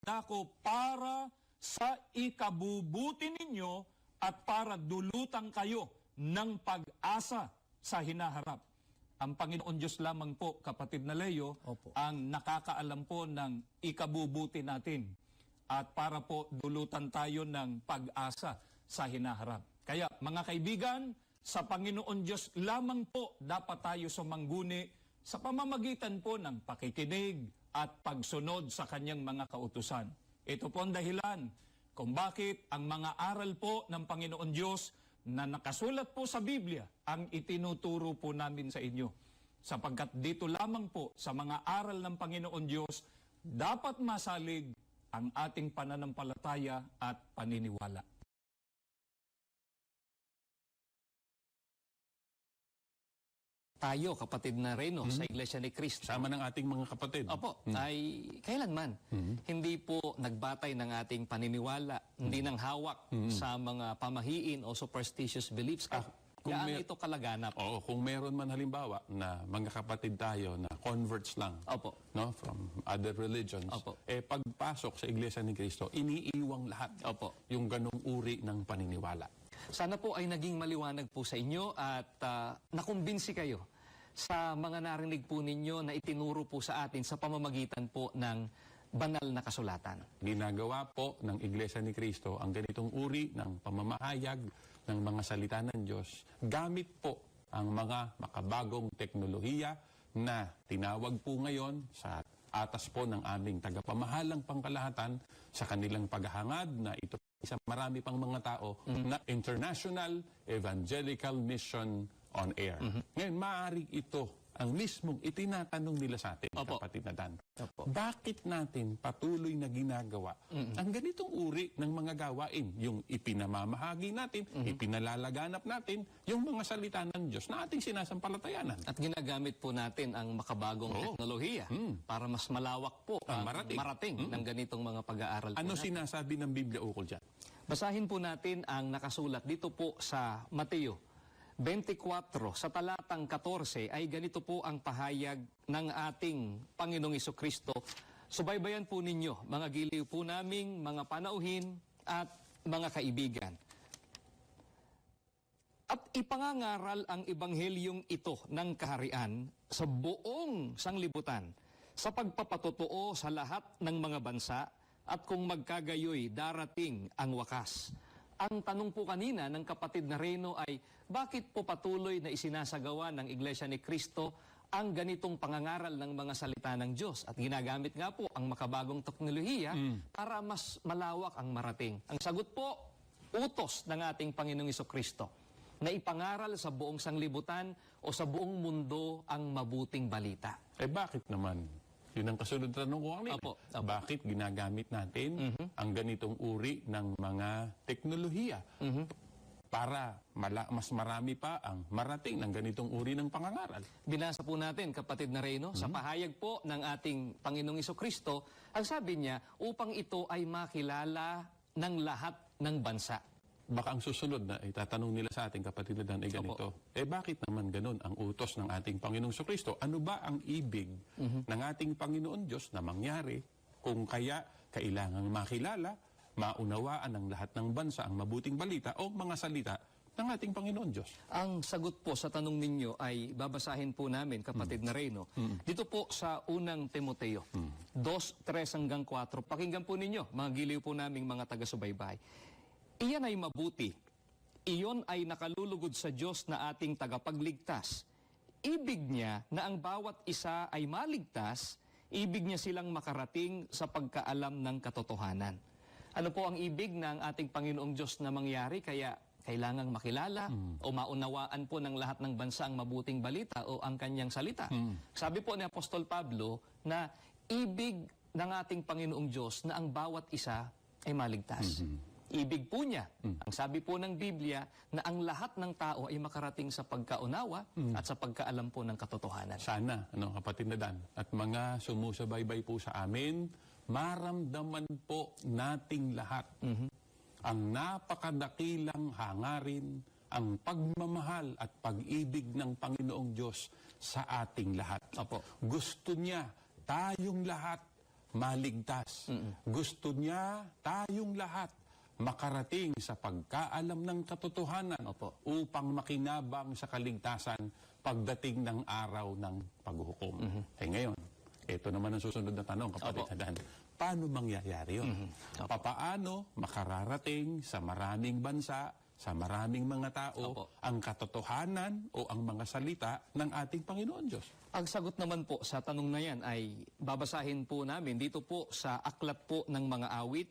dako para sa ikabubuti ninyo at para dulutan kayo ng pag-asa sa hinaharap. Ang Panginoon Diyos lamang po, kapatid na Leo, ang nakakaalam po ng ikabubuti natin at para po dulutan tayo ng pag-asa sa hinaharap. Kaya mga kaibigan, sa Panginoon Diyos lamang po dapat tayo sumangguni sa pamamagitan po ng pakikinig at pagsunod sa kanyang mga kautusan. Ito po ang dahilan kung bakit ang mga aral po ng Panginoon Diyos na nakasulat po sa Biblia ang itinuturo po namin sa inyo. Sapagkat dito lamang po sa mga aral ng Panginoon Diyos dapat masalig ang ating pananampalataya at paniniwala. Tayo, kapatid na Reno, sa Iglesia ni Cristo. Sama ng ating mga kapatid. Opo, ay kailanman hindi po nagbatay ng ating paniniwala, hindi nang hawak sa mga pamahiin o superstitious beliefs. Kung ito kalaganap. Oo, kung meron man halimbawa na mga kapatid tayo na converts lang, no, from other religions, pagpasok sa Iglesia ni Cristo, iniiwang lahat yung ganong uri ng paniniwala. Sana po ay naging maliwanag po sa inyo at nakumbinsi kayo sa mga narinig po ninyo na itinuro po sa atin sa pamamagitan po ng banal na kasulatan. Ginagawa po ng Iglesia ni Cristo ang ganitong uri ng pamamahayag ng mga salita ng Diyos gamit po ang mga makabagong teknolohiya na tinawag po ngayon sa atas po ng aming tagapamahalang pangkalahatan sa kanilang paghahangad na ito sa marami pang mga tao na International Evangelical Mission on Air. Ngayon, maaari ito ang mismong itinatanong nila sa atin, kapatid na Dan. Bakit natin patuloy na ginagawa ang ganitong uri ng mga gawain? Yung ipinamamahagi natin, ipinalalaganap natin, yung mga salita ng Diyos na ating sinasampalatayanan. At ginagamit po natin ang makabagong teknolohiya para mas malawak po ang marating ng ganitong mga pag-aaral. Ano sinasabi ng Biblia ukol dyan? Basahin po natin ang nakasulat dito po sa Mateo 24 sa talatang 14 ay ganito po ang pahayag ng ating Panginoong Jesucristo. Subaybayan po ninyo, mga giliw po naming mga panauhin at mga kaibigan. At ipangangaral ang ebanghelyong ito ng kaharian sa buong sanglibutan sa pagpapatotoo sa lahat ng mga bansa at kung magkagayoy darating ang wakas. Ang tanong po kanina ng kapatid na Reno ay, bakit po patuloy na isinasagawa ng Iglesia ni Cristo ang ganitong pangangaral ng mga salita ng Diyos? At ginagamit nga po ang makabagong teknolohiya para mas malawak ang marating. Ang sagot po, utos ng ating Panginoong Jesucristo na ipangaral sa buong sanglibutan o sa buong mundo ang mabuting balita. Bakit naman? Yun ang kasunod na tanong ko kanina. Bakit ginagamit natin ang ganitong uri ng mga teknolohiya para mas marami pa ang marating ng ganitong uri ng pangangaral? Binasa po natin, kapatid na Reno, sa pahayag po ng ating Panginoong Jesucristo, ang sabi niya, upang ito ay makilala ng lahat ng bansa. Baka ang susunod na itatanong nila sa ating kapatid na Dan ay ganito. Bakit naman ganun ang utos ng ating Panginoong Jesucristo? Ano ba ang ibig ng ating Panginoon Diyos na mangyari kung kaya kailangang makilala, maunawaan ng lahat ng bansa ang mabuting balita o mga salita ng ating Panginoon Diyos? Ang sagot po sa tanong ninyo ay babasahin po namin, kapatid na Reno. Dito po sa unang Timoteo, 2:3-4. Pakinggan po ninyo, mga giliw po naming mga taga-subaybay. Iyan ay mabuti. Iyon ay nakalulugod sa Diyos na ating tagapagligtas. Ibig niya na ang bawat isa ay maligtas, ibig niya silang makarating sa pagkaalam ng katotohanan. Ano po ang ibig ng ating Panginoong Diyos na mangyari? Kaya kailangang makilala o maunawaan po ng lahat ng bansa ang mabuting balita o ang kanyang salita. Sabi po ni Apostol Pablo na ibig ng ating Panginoong Diyos na ang bawat isa ay maligtas. Ibig po niya, ang sabi po ng Biblia, na ang lahat ng tao ay makarating sa pagkaunawa at sa pagkaalam po ng katotohanan. Sana, kapatid na Dan, at mga sumusubaybay po sa amin, maramdaman po nating lahat ang napakadakilang hangarin, ang pagmamahal at pag-ibig ng Panginoong Diyos sa ating lahat. Gusto niya tayong lahat maligtas. Gusto niya tayong lahat makarating sa pagkaalam ng katotohanan Opo. upang makinabang sa kaligtasan pagdating ng araw ng paghuhukom. Eh ngayon, ito naman ang susunod na tanong, kapatid Opo. Adan. Paano mangyayari yun? Papaano makararating sa maraming bansa, sa maraming mga tao, Opo. ang katotohanan o ang mga salita ng ating Panginoon Diyos? Ang sagot naman po sa tanong na yan ay babasahin po namin dito po sa aklat po ng mga awit,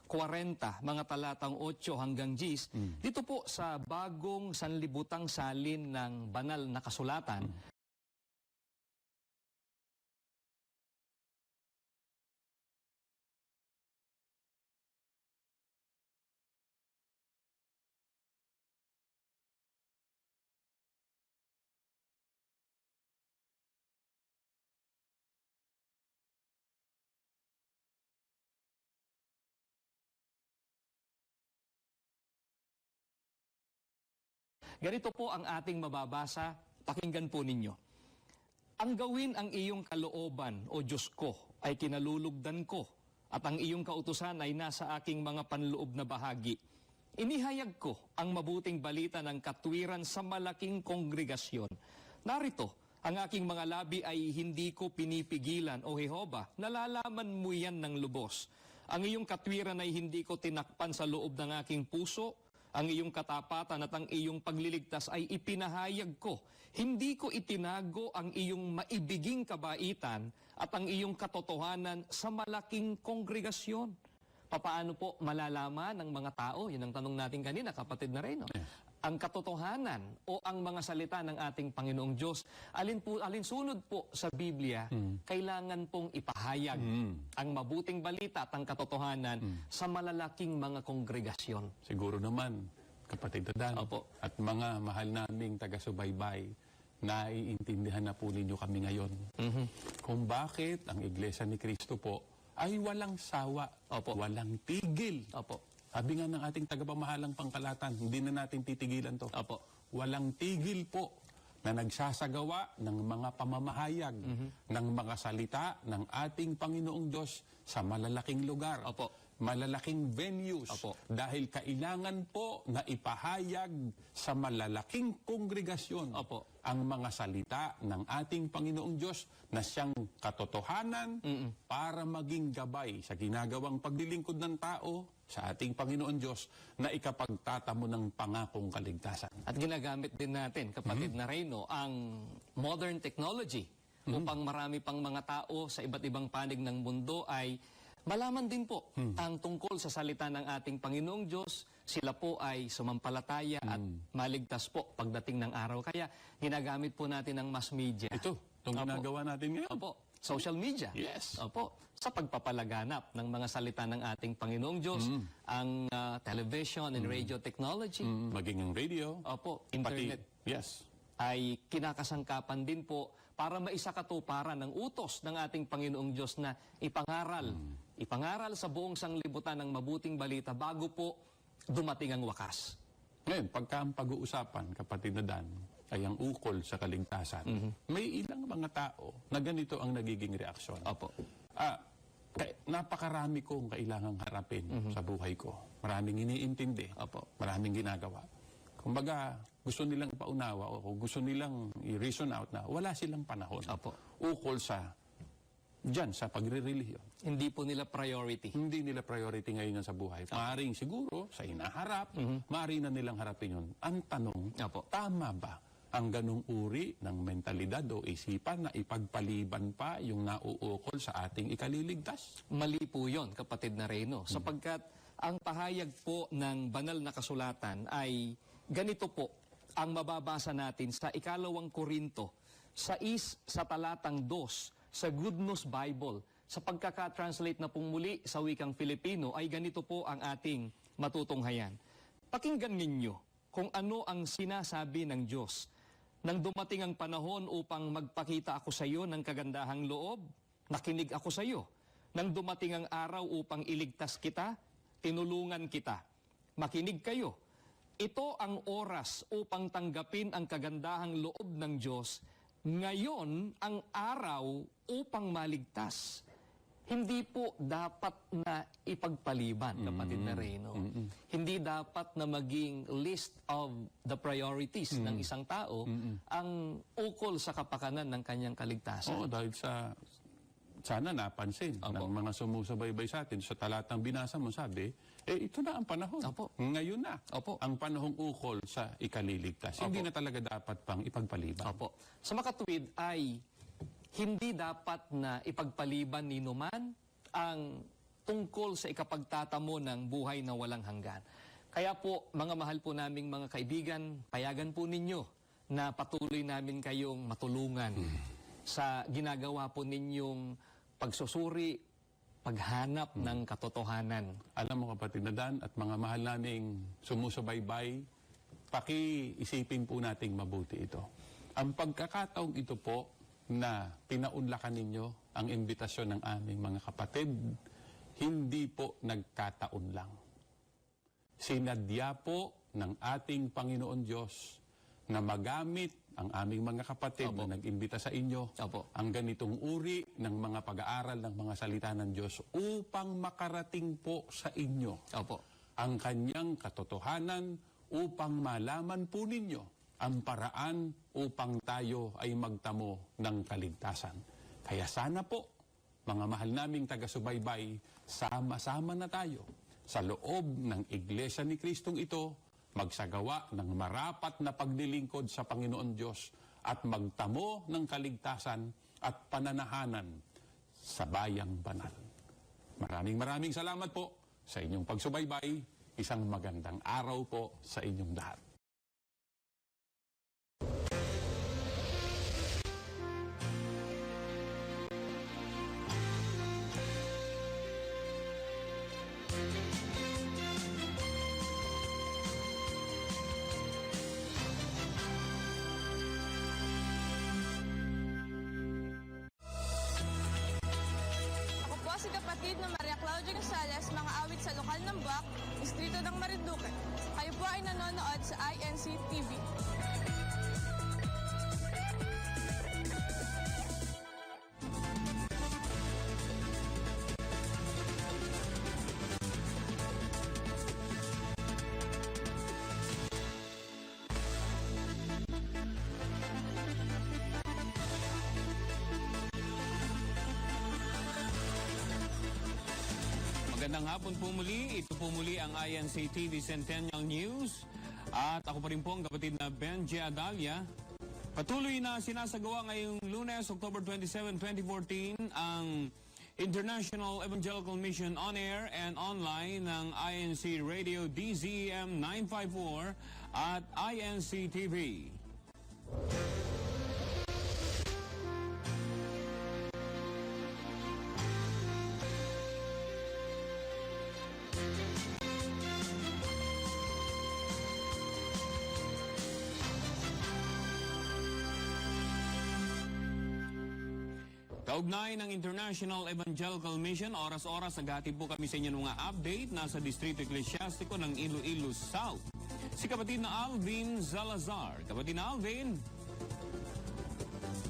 40, mga talatang 8 hanggang 10, dito po sa bagong sanlibutang salin ng banal na kasulatan. Ganito po ang ating mababasa, pakinggan po ninyo. Ang gawin ang iyong kalooban, o Diyos ko, ay kinalulugdan ko, at ang iyong kautusan ay nasa aking mga panloob na bahagi. Inihayag ko ang mabuting balita ng katwiran sa malaking kongregasyon. Narito, ang aking mga labi ay hindi ko pinipigilan, o Jehova, nalalaman mo yan ng lubos. Ang iyong katwiran ay hindi ko tinakpan sa loob ng aking puso. Ang iyong katapatan at ang iyong pagliligtas ay ipinahayag ko. Hindi ko itinago ang iyong maibiging kabaitan at ang iyong katotohanan sa malaking kongregasyon. Papaano po malalaman ng mga tao? Yun ang tanong natin kanina, kapatid na rin. No? Ang katotohanan o ang mga salita ng ating Panginoong Diyos, alinsunod po sa Biblia, kailangan pong ipahayag ang mabuting balita at ang katotohanan sa malalaking mga kongregasyon. Siguro naman, kapatid Adan, Opo. at mga mahal naming taga-subaybay, naiintindihan na po ninyo kami ngayon kung bakit ang Iglesia ni Cristo po ay walang sawa, Opo. walang tigil. Opo. Sabi nga ng ating tagapamahalang pangkalatan, hindi na natin titigilan to. Opo. Walang tigil po na nagsasagawa ng mga pamamahayag, ng mga salita ng ating Panginoong Diyos sa malalaking lugar. Opo. Malalaking venues. Opo. Dahil kailangan po na ipahayag sa malalaking kongregasyon Opo. ang mga salita ng ating Panginoong Diyos na siyang katotohanan para maging gabay sa ginagawang paglilingkod ng tao sa ating Panginoon Diyos na ikapagtatamo ng pangakong kaligtasan. At ginagamit din natin, kapatid na Reyno, ang modern technology upang marami pang mga tao sa iba't ibang panig ng mundo ay malaman din po ang tungkol sa salita ng ating Panginoong Diyos. Sila po ay sumampalataya at maligtas po pagdating ng araw. Kaya ginagamit po natin ang mass media. Itong ginagawa natin ngayon. Opo, social media. Yes. Opo, sa pagpapalaganap ng mga salita ng ating Panginoong Diyos, ang television and radio technology, Maging ang radio. opo, Pati, internet, yes. ay kinakasangkapan din po para maisakatuparan ng utos ng ating Panginoong Diyos na ipangaral sa buong sanglibutan ng mabuting balita bago po dumating ang wakas. Ngayon, pagka ang pag-uusapan, kapatid na Dan, ay ang ukol sa kaligtasan, may ilang mga tao na ganito ang nagiging reaksyon. Opo. Napakarami kong kailangang harapin sa buhay ko. Maraming iniintindi. Opo. Maraming ginagawa. Kumbaga, gusto nilang paunawa o gusto nilang i-reason out na wala silang panahon. Opo. Ukol sa pagre-relihiyon. Hindi po nila priority. Hindi nila priority ngayon sa buhay. Maaring siguro sa hinaharap, maaring na nilang harapin yun. Ang tanong, Opo. tama ba ang ganong uri ng mentalidad o isipan na ipagpaliban pa yung nauukol sa ating ikaliligtas? Mali po yun, kapatid na Reyno, sapagkat ang pahayag po ng banal na kasulatan ay ganito po ang mababasa natin sa 2 Korinto, sa talatang 2, sa Good News Bible. Sa pagkaka-translate na pong muli sa wikang Filipino ay ganito po ang ating matutunghayan. Pakinggan ninyo kung ano ang sinasabi ng Diyos. Nang dumating ang panahon upang magpakita ako sa iyo ng kagandahang loob, nakinig ako sa iyo. Nang dumating ang araw upang iligtas kita, tinulungan kita. Makinig kayo. Ito ang oras upang tanggapin ang kagandahang loob ng Diyos. Ngayon ang araw upang maligtas. hindi po dapat na ipagpaliban, kapatid na Reyno. Hindi dapat na maging list of the priorities ng isang tao ang ukol sa kapakanan ng kanyang kaligtasan. Oo, dahil sana napansin ng mga sumusubaybay sa atin. Sa talatang binasa mo, sabi, ito na ang panahon. Opo. Ngayon na Opo. ang panahong ukol sa ikaliligtas. Hindi na talaga dapat pang ipagpaliban. Opo. Sa makatuwid ay hindi dapat na ipagpaliban ni numan ang tungkol sa ikapagtatamo ng buhay na walang hanggan. Kaya po, mga mahal po naming mga kaibigan, payagan po ninyo na patuloy namin kayong matulungan sa ginagawa po ninyong pagsusuri, paghanap ng katotohanan. Alam mo kapatid na Dan at mga mahal naming sumusubaybay, pakiisipin po nating mabuti ito. Ang pagkakataong ito po na pinaunlakan ninyo ang imbitasyon ng aming mga kapatid, hindi po nagkataon lang. Sinadya po ng ating Panginoon Diyos na magamit ang aming mga kapatid na nag-imbita sa inyo ang ganitong uri ng mga pag-aaral ng mga salita ng Diyos upang makarating po sa inyo ang kanyang katotohanan upang malaman po ninyo ang paraan upang tayo ay magtamo ng kaligtasan. Kaya sana po, mga mahal naming taga-subaybay, sama-sama na tayo sa loob ng Iglesia ni Kristong ito, magsagawa ng marapat na paglilingkod sa Panginoon Diyos at magtamo ng kaligtasan at pananahanan sa bayang banal. Maraming salamat po sa inyong pagsubaybay. Isang magandang araw po sa inyong lahat. Si kapatid na Maria Claudia Gonzales, mga awit sa lokal ng Buwak, Distrito ng Marinduque. Kayo po ay nanonood sa INC TV. Magandang hapon po muli. Ito po muli ang INC TV Centennial News. At ako pa rin po ang kapatid na Benji Adalia. Patuloy na sinasagawa ngayong Lunes, October 27, 2014, ang International Evangelical Mission on Air and Online ng INC Radio DZEM 954 at INC TV. Kaugnay ng International Evangelical Mission, oras-oras naghatid po kami sa inyo ng mga update nasa Distrito Eclesiastiko ng Iloilo South. Si kapatid na Alvin Salazar. Kapatid na Alvin,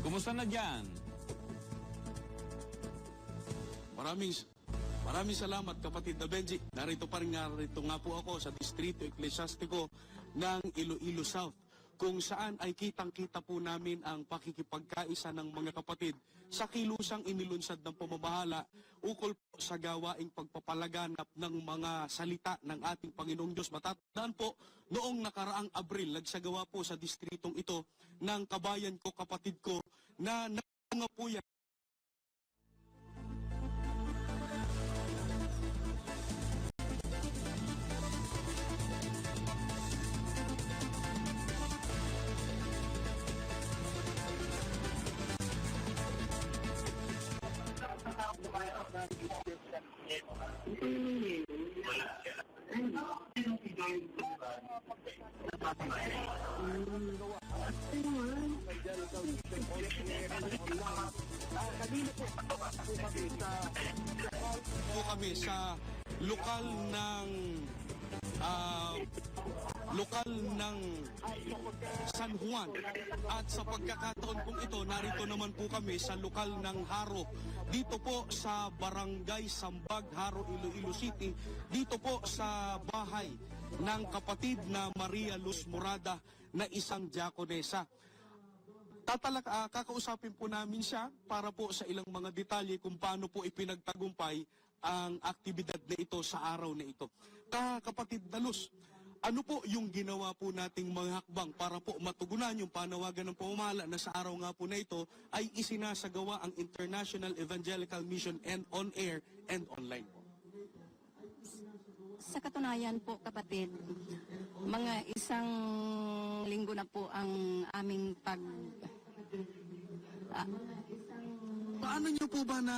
kumusta na dyan? Maraming salamat kapatid na Benji. Narito nga po ako sa Distrito Eclesiastiko ng Iloilo South, kung saan ay kitang-kita po namin ang pakikipagkaisa ng mga kapatid sa kilusang inilunsad ng pamamahala ukol po sa gawaing pagpapalaganap ng mga salita ng ating Panginoong Diyos. Matatandaan po, noong nakaraang Abril, nagsagawa po sa distritong ito ng kabayan ko, kapatid ko, na nga po yan. Po kami sa lokal ng lokal ng San Juan. At sa pagkakataon pong ito, narito naman po kami sa lokal ng Haro. Dito po sa Barangay Sambag, Haro, Iloilo City. Dito po sa bahay ng kapatid na Maria Luz Morada na isang diakonesa. Kakausapin po namin siya para po sa ilang mga detalye kung paano po ipinagtagumpay ang aktibidad na ito sa araw na ito. Kapatid na Luz, ano po yung ginawa po nating mga hakbang para po matugunan yung panawagan ng pamamahala na sa araw nga po na ito ay isinasagawa ang International Evangelical Mission and on air and online po? Sa katunayan po, kapatid, mga isang linggo na po ang aming Paano niyo po ba na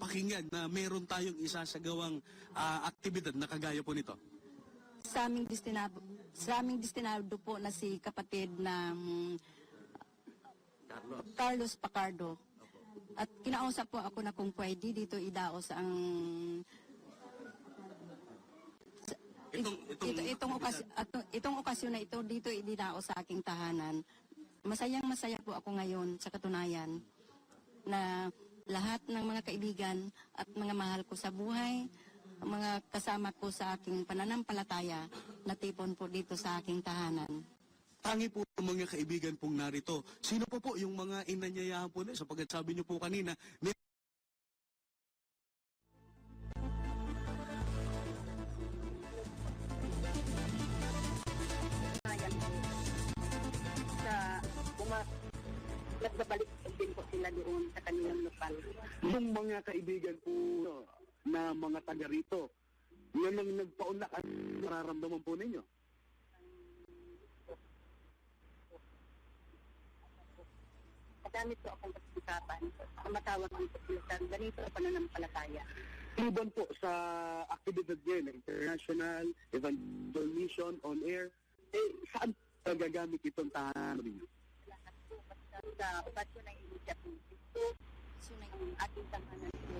pakinggan na meron tayong isasagawang aktibidad na kagaya po nito? sa aming destinado po na si kapatid na Carlos Pacardo. At kinausap po ako na kung pwede dito idaos ang itong okasyon na ito dito idinao sa aking tahanan. Masaya po ako ngayon sa katunayan na lahat ng mga kaibigan at mga mahal ko sa buhay, mga kasama ko sa aking pananampalataya, natipon po dito sa aking tahanan. Tangi po ng mga kaibigan pong narito. Sino po yung mga inanyayahan po na sapagkat sabi niyo po kanina, Nagbabalik din po sila doon sa kanilang lokal. Yung mga kaibigan po na mga taga rito, yan ang nagpaunlak at nararamdaman po ninyo. Madami po akong pagkikapan. Ang matawag ang pagkikapan, ganito ang pananampalataya. Iban po sa aktibidad ngayon, International Evangelical Mission on Air, saan nagagamit itong tahanan ninyo? Sa okasyon ng initiative, so ng ating tahanan po,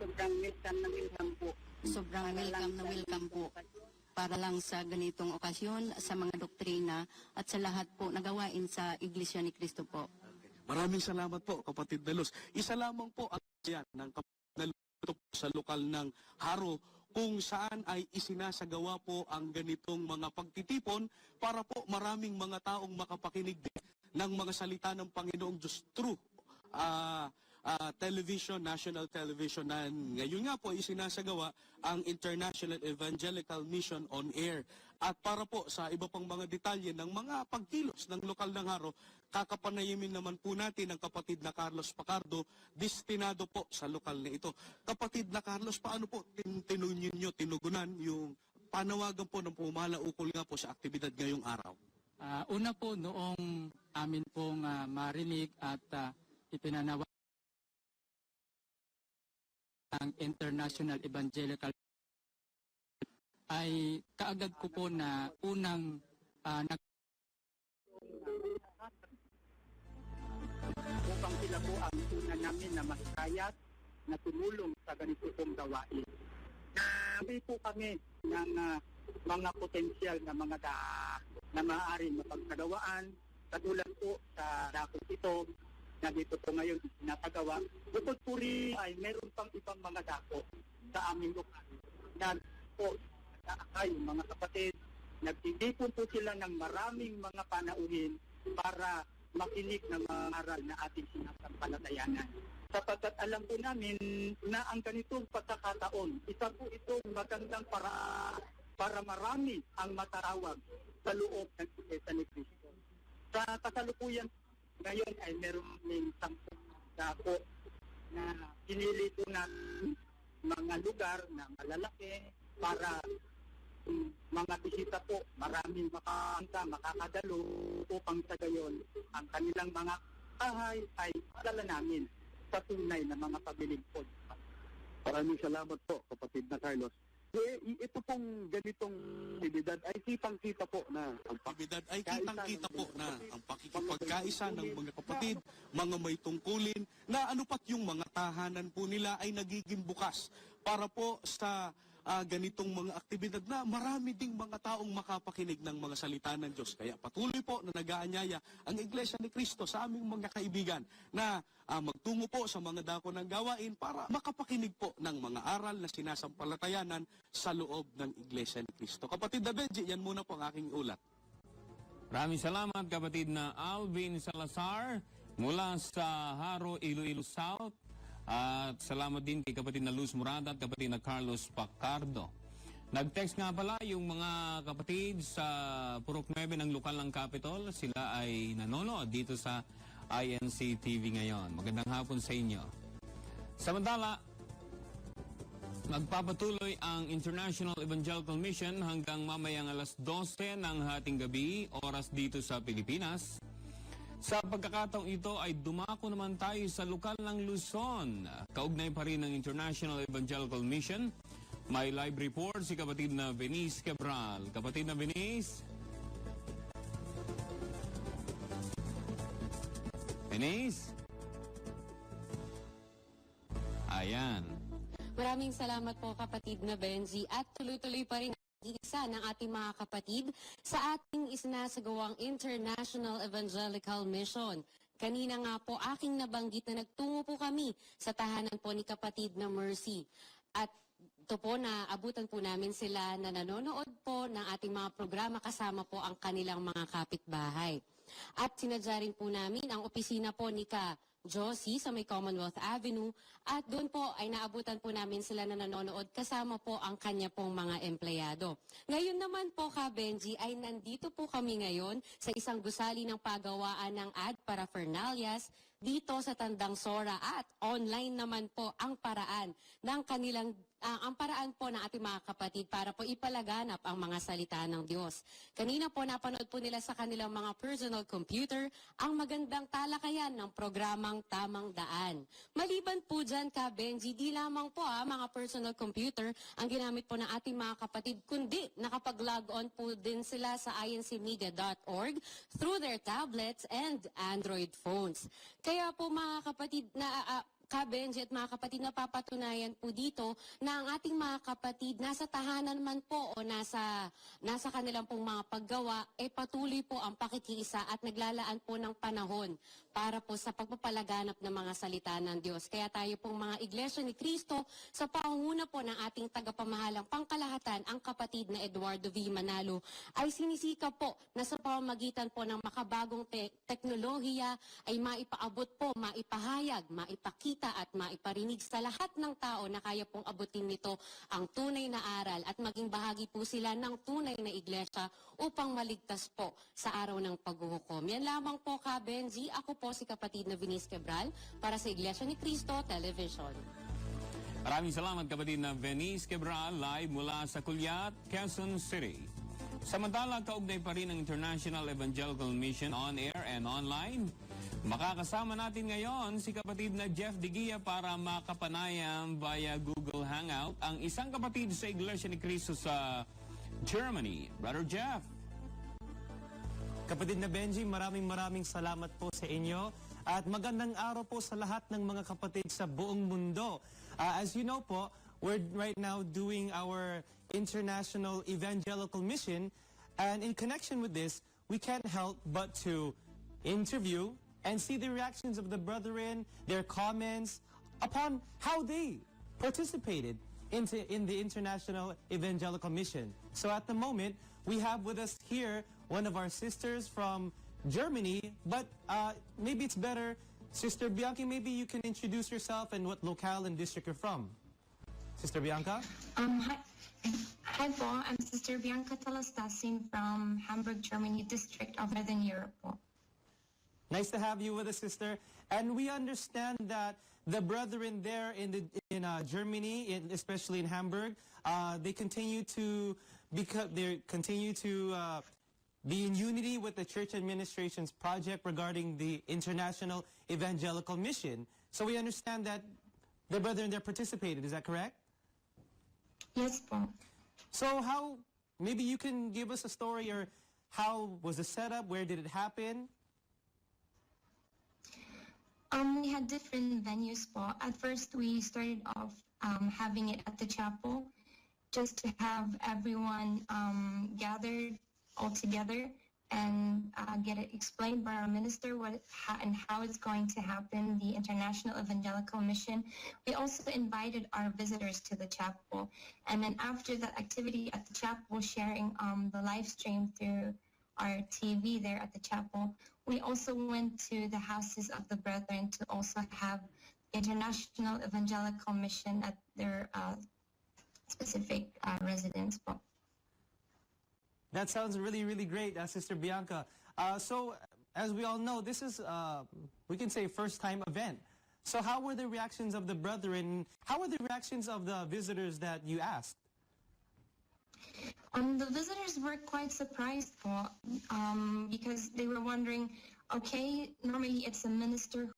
sobrang welcome po. Sobrang welcome po. Para lang sa ganitong okasyon, sa mga doktrina at sa lahat po nagawain sa Iglesia ni Cristo po. maraming salamat po, kapatid na Luz. Isa lamang po ang yan ng kapatid na Luz sa lokal ng Haro kung saan ay isinasagawa po ang ganitong mga pagtitipon para po maraming mga taong makapakinig din ng mga salita ng Panginoong Diyos through television, national television na ngayon nga po isinasagawa ang International Evangelical Mission on Air. At para po sa iba pang mga detalye ng mga pagkilos ng lokal ng Haro, kakapanayimin naman po natin ang kapatid na Carlos Pacardo, destinado po sa lokal na ito. Kapatid na Carlos, paano po tinugunan yung panawagan po ng pumala ukol nga po sa aktibidad ngayong araw? Una po noong amin pong marinig at ipinanawa ang International Evangelical ay kaagad ko po na unang Upang sila po ang una namin na mahikayat na tumulong sa ganito pong gawain. Sabi po kami ng mga potensyal na mga na maaaring mapagsagawaan, katulad po sa dakot ito na dito po ngayon pinapagawa. Bukod po rin ay meron pang ibang mga dako sa aming lokal na po yung mga kapatid, nagtitipon po sila ng maraming mga panauhin para makinig ng mga aral na ating sinasampalatayanan. Sapagkat alam po namin na ang ganitong pagkakataon, isa po itong magandang para marami ang matarawag sa loob ng Iglesia ni Cristo. Sa kasalukuyan ngayon ay meron ng 10 dako na pinili po ng mga lugar na malalaki para mga bisita po, maraming makakadalo upang sa gayon ang kanilang mga bahay ay padala namin sa tunay na mga pabiling po. Maraming salamat po, kapatid na Carlos. Ito pong ganitong aktibidad ay kitang-kita po na ang Kitang-kita po na ang pakikipagkaisa ng mga kapatid, mga may tungkulin, na ano pat yung mga tahanan po nila ay nagiging bukas para po sa ganitong mga aktibidad na marami ding mga taong makapakinig ng mga salita ng Diyos. Kaya patuloy po na nag-aanyaya ang Iglesia ni Cristo sa aming mga kaibigan na magtungo po sa mga dako ng gawain para makapakinig po ng mga aral na sinasampalatayanan sa loob ng Iglesia ni Cristo. Kapatid na Benji, yan muna po ang aking ulat. Maraming salamat kapatid na Alvin Salazar mula sa Haro, Iloilo South. At salamat din kay kapatid na Luz Murada at kapatid na Carlos Pacardo. Nag-text nga pala yung mga kapatid sa Purok 9 ng lokal ng Capitol. Sila ay nanonood dito sa INC TV ngayon. Magandang hapon sa inyo. Samantala, magpapatuloy ang International Evangelical Mission hanggang mamayang alas 12 ng hating gabi, oras dito sa Pilipinas. Sa pagkakataong ito ay dumako naman tayo sa lokal ng Luzon. Kaugnay pa rin ng International Evangelical Mission. May live report si kapatid na Venice Cabral. Kapatid na Venice? Venice? Ayan. Maraming salamat po kapatid na Benji at tuloy-tuloy pa rin isa ng ating mga kapatid sa ating isinasagawang International Evangelical Mission. Kanina nga po aking nabanggit na nagtungo po kami sa tahanan po ni kapatid na Mercy. At ito po na abutan po namin sila na nanonood po ng ating mga programa kasama po ang kanilang mga kapitbahay. At sinadya rin po namin ang opisina po ni Ka Josie sa may Commonwealth Avenue at doon po ay naabutan po namin sila na nanonood kasama po ang kanya pong mga empleyado. Ngayon naman po Ka Benji ay nandito po kami ngayon sa isang gusali ng paggawaan ng ad paraphernalias dito sa Tandang Sora at online naman po ang paraan ng kanilang ang paraan po ng ating mga kapatid para po ipalaganap ang mga salita ng Diyos. Kanina po napanood po nila sa kanilang mga personal computer ang magandang talakayan ng programang Tamang Daan. Maliban po dyan Ka Benji, di lamang po mga personal computer ang ginamit po ng ating mga kapatid, kundi nakapag-log on po din sila sa incmedia.org through their tablets and Android phones. Kaya po mga kapatid na Ka Benji at mga kapatid, napapatunayan po dito na ang ating mga kapatid nasa tahanan man po o nasa kanilang pong mga paggawa, patuloy po ang pakikiisa at naglalaan po ng panahon para po sa pagpapalaganap ng mga salita ng Diyos. Kaya tayo pong mga Iglesia ni Cristo, sa pangunguna po ng ating tagapamahalang pangkalahatan, ang kapatid na Eduardo V. Manalo, ay sinisika po na sa pamamagitan po ng makabagong teknolohiya ay maipaabot po, maipahayag, maipakita at maiparinig sa lahat ng tao na kaya pong abutin nito ang tunay na aral at maging bahagi po sila ng tunay na iglesia upang maligtas po sa araw ng paghuhukom. Yan lamang po Ka Benji. Ako po si kapatid na Venice Cabral para sa Iglesia ni Cristo Television. Maraming salamat kapatid na Venice Cabral live mula sa Culiat, Quezon City. Samantala, kaugnay pa rin ang International Evangelical Mission on air and online. Makakasama natin ngayon si kapatid na Jeff Digia para makapanayam via Google Hangout ang isang kapatid sa Iglesia ni Cristo sa Germany. Brother Jeff. Kapatid na Benji, maraming salamat po sa inyo at magandang araw po sa lahat ng mga kapatid sa buong mundo. As you know po, we're right now doing our International Evangelical Mission, and in connection with this, we can't help but to interview and see the reactions of the brethren, their comments upon how they participated in the International Evangelical Mission. So at the moment, we have with us here one of our sisters from Germany, but maybe it's better, Sister Bianca, maybe you can introduce yourself and what locale and district you're from. Sister Bianca? Hi po, I'm Sister Bianca Talastasin from Hamburg, Germany, district of Northern Europe po. Nice to have you with us, sister. And we understand that the brethren there in Germany, especially in Hamburg, they continue to be in unity with the church administration's project regarding the International Evangelical Mission. So we understand that the brethren there participated. Is that correct? Yes po. So maybe you can give us a story, or how was the setup? Where did it happen? We had different venues po. At first, we started off having it at the chapel. just to have everyone gathered all together and get it explained by our minister how it's going to happen, the International Evangelical Mission. We also invited our visitors to the chapel. And then after that activity at the chapel, sharing the live stream through our TV there at the chapel, we also went to the houses of the brethren to also have the International Evangelical Mission at their specific residence. That sounds really, really great, Sister Bianca. So, as we all know, this is, we can say, first-time event. So how were the reactions of the brethren? How were the reactions of the visitors that you asked? The visitors were quite surprised po, because they were wondering, okay, normally it's a minister